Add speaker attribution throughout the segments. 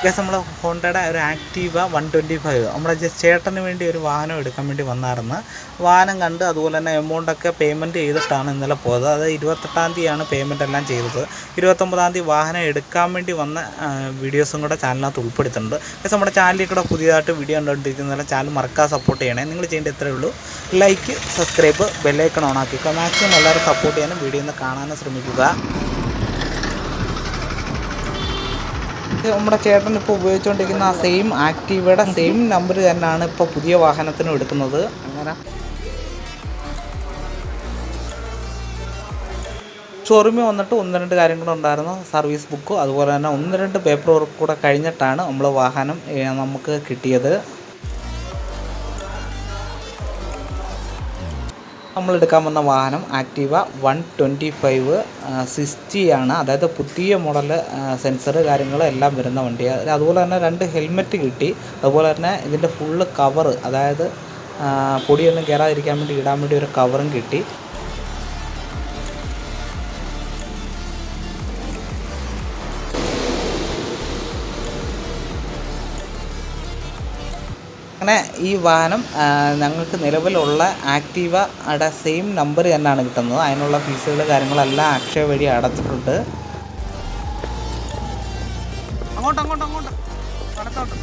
Speaker 1: Guess നമ്മൾ ഹോണ്ടയുടെ ഒരു ആക്റ്റീവ 125 നമ്മുടെ ചേട്ടന് വേണ്ടി ഒരു വാഹനം എടുക്കാൻ വേണ്ടി വന്നായിരുന്നു. വാഹനം കണ്ട് അതുപോലെ തന്നെ എമൗണ്ടൊക്കെ പേയ്മെൻറ്റ് ചെയ്തിട്ടാണ് ഇന്നലെ പോയത്. അത് 28-ാം തീയതിയാണ് പേയ്മെൻ്റ് എല്ലാം ചെയ്തത്. 29-ാം തീയതി വാഹനം എടുക്കാൻ വേണ്ടി വന്ന വീഡിയോസും കൂടെ ചാനലിനകത്ത് ഉൾപ്പെടുത്തുന്നുണ്ട്. ഗസ് നമ്മുടെ ചാനലിൽ കൂടെ പുതിയതായിട്ട് വീഡിയോ കണ്ടുകൊണ്ടിരിക്കുന്നതിനാൽ ചാനൽ മറക്കാതെ സപ്പോർട്ട് ചെയ്യണേ. നിങ്ങൾ ചെയ്യേണ്ട ഇത്രയേ ഉള്ളൂ, ലൈക്ക്, സബ്സ്ക്രൈബ്, ബെല്ലൈക്കൺ ഓൺ ആക്കിക്കുക. മാക്സിമം എല്ലാവരും സപ്പോർട്ട് ചെയ്യാനും വീഡിയോ ഒന്ന് കാണാനും ശ്രമിക്കുക. നമ്മുടെ ചേട്ടൻ ഇപ്പോൾ ഉപയോഗിച്ചുകൊണ്ടിരിക്കുന്ന ആ സെയിം ആക്റ്റീവയുടെ സെയിം നമ്പർ തന്നെയാണ് ഇപ്പോൾ പുതിയ വാഹനത്തിനും എടുക്കുന്നത്. അങ്ങനെ ഷോറൂമിൽ വന്നിട്ട് 1-2 കാര്യങ്ങളുണ്ടായിരുന്നു. സർവീസ് ബുക്ക് അതുപോലെ തന്നെ 1-2 പേപ്പർ വർക്ക് കൂടെ കഴിഞ്ഞിട്ടാണ് നമ്മൾ വാഹനം നമുക്ക് കിട്ടിയത്. നമ്മളെടുക്കാൻ വന്ന വാഹനം ആക്റ്റീവ 125 60 ആണ്. അതായത് പുതിയ മോഡൽ സെൻസർ കാര്യങ്ങളെല്ലാം വരുന്ന വണ്ടിയാണ്. അതുപോലെ തന്നെ 2 ഹെൽമെറ്റ് കിട്ടി. അതുപോലെ തന്നെ ഇതിൻ്റെ ഫുള്ള് കവറ്, അതായത് പൊടിയൊന്നും കയറാതിരിക്കാൻ വേണ്ടി ഇടാൻ വേണ്ടി ഒരു കവറും കിട്ടി. അങ്ങനെ ഈ വാഹനം ഞങ്ങൾക്ക് നിലവിലുള്ള ആക്റ്റീവയുടെ സെയിം നമ്പർ തന്നെയാണ് കിട്ടുന്നത്. അതിനുള്ള ഫീസുകൾ കാര്യങ്ങളെല്ലാം അക്ഷയ വഴി അടച്ചിട്ടുണ്ട്. അങ്ങോട്ട് അടുത്തോട്ട്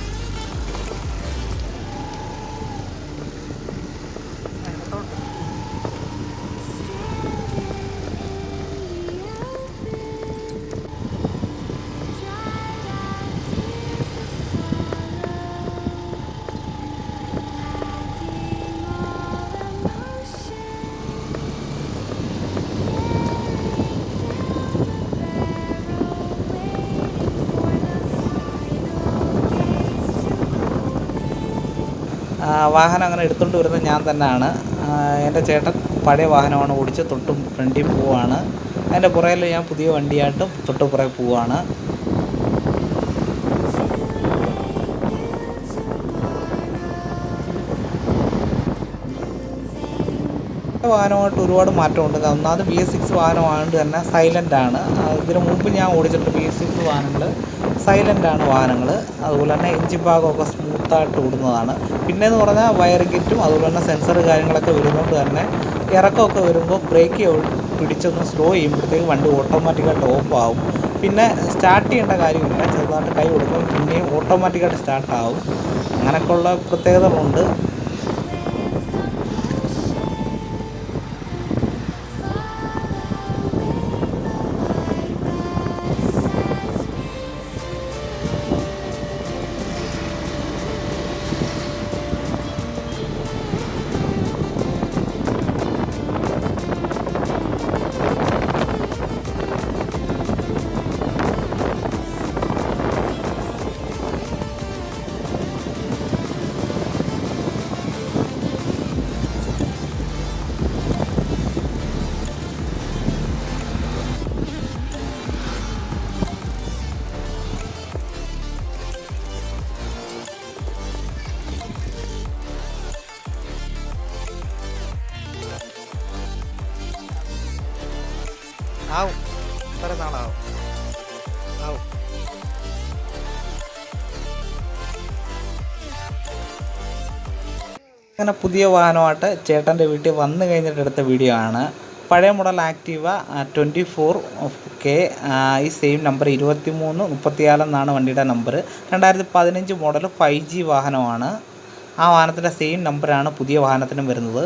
Speaker 1: വാഹനം അങ്ങനെ എടുത്തുകൊണ്ട് വരുന്നത് ഞാൻ തന്നെയാണ്. എൻ്റെ ചേട്ടൻ പഴയ വാഹനമാണ് ഓടിച്ച് തൊട്ട് ഫ്രണ്ടിൽ പോവുകയാണ്. അതിൻ്റെ പുറകിൽ ഞാൻ പുതിയ വണ്ടിയായിട്ടും തൊട്ട് പുറകെ പോവുകയാണ്. വാഹനമായിട്ട് ഒരുപാട് മാറ്റമുണ്ട്. ഒന്നാമത് BS6 വാഹനമായതുകൊണ്ട് തന്നെ സൈലൻ്റാണ്. ഇതിനു മുമ്പ് ഞാൻ ഓടിച്ചിട്ടുണ്ട് BS6 വാഹനങ്ങൾ. സൈലൻ്റാണ് വാഹനങ്ങൾ. അതുപോലെ തന്നെ എഞ്ചിൻ ഭാഗമൊക്കെ സ്മൂത്തായിട്ട് ഓടുന്നതാണ്. പിന്നെയെന്ന് പറഞ്ഞാൽ വയറിംഗ് കിറ്റും അതുപോലെ തന്നെ സെൻസർ കാര്യങ്ങളൊക്കെ വരുന്നതുകൊണ്ട് തന്നെ ഇറക്കമൊക്കെ വരുമ്പോൾ ബ്രേക്ക് പിടിച്ചൊന്ന് സ്ലോ ചെയ്യുമ്പോഴത്തേക്ക് വണ്ടി ഓട്ടോമാറ്റിക്കായിട്ട് ഓഫ് ആവും. പിന്നെ സ്റ്റാർട്ട് ചെയ്യേണ്ട കാര്യമില്ല, ചെറുതായിട്ട് കൈ കൊടുക്കുമ്പോൾ പിന്നെയും ഓട്ടോമാറ്റിക്കായിട്ട് സ്റ്റാർട്ടാവും. അങ്ങനെയൊക്കെയുള്ള പ്രത്യേകതകളുണ്ട്. ആവും, ഇത്ര നാളാവും. അങ്ങനെ പുതിയ വാഹനമായിട്ട് ചേട്ടൻ്റെ വീട്ടിൽ വന്നു കഴിഞ്ഞിട്ട് എടുത്ത വീഡിയോ ആണ്. പഴയ മോഡൽ ആക്റ്റീവ 24K, ഈ സെയിം നമ്പർ 2334 എന്നാണ് വണ്ടിയുടെ നമ്പർ. 2015 മോഡൽ 5G വാഹനമാണ്. ആ വാഹനത്തിൻ്റെ സെയിം നമ്പറാണ് പുതിയ വാഹനത്തിനും വരുന്നത്.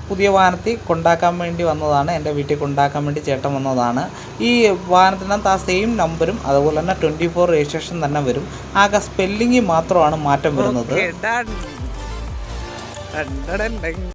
Speaker 1: പുതിയ വാഹനത്തിൽ കൊണ്ടാക്കാൻ വേണ്ടി വന്നതാണ്, എൻ്റെ വീട്ടിൽ കൊണ്ടാക്കാൻ വേണ്ടി ചേട്ടൻ വന്നതാണ്. ഈ വാഹനത്തിനകത്ത് ആ സെയിം നമ്പരും അതുപോലെ തന്നെ 24 രജിസ്ട്രേഷൻ തന്നെ വരും. ആകെ സ്പെല്ലിംഗ് മാത്രമാണ് മാറ്റം വരുന്നത്.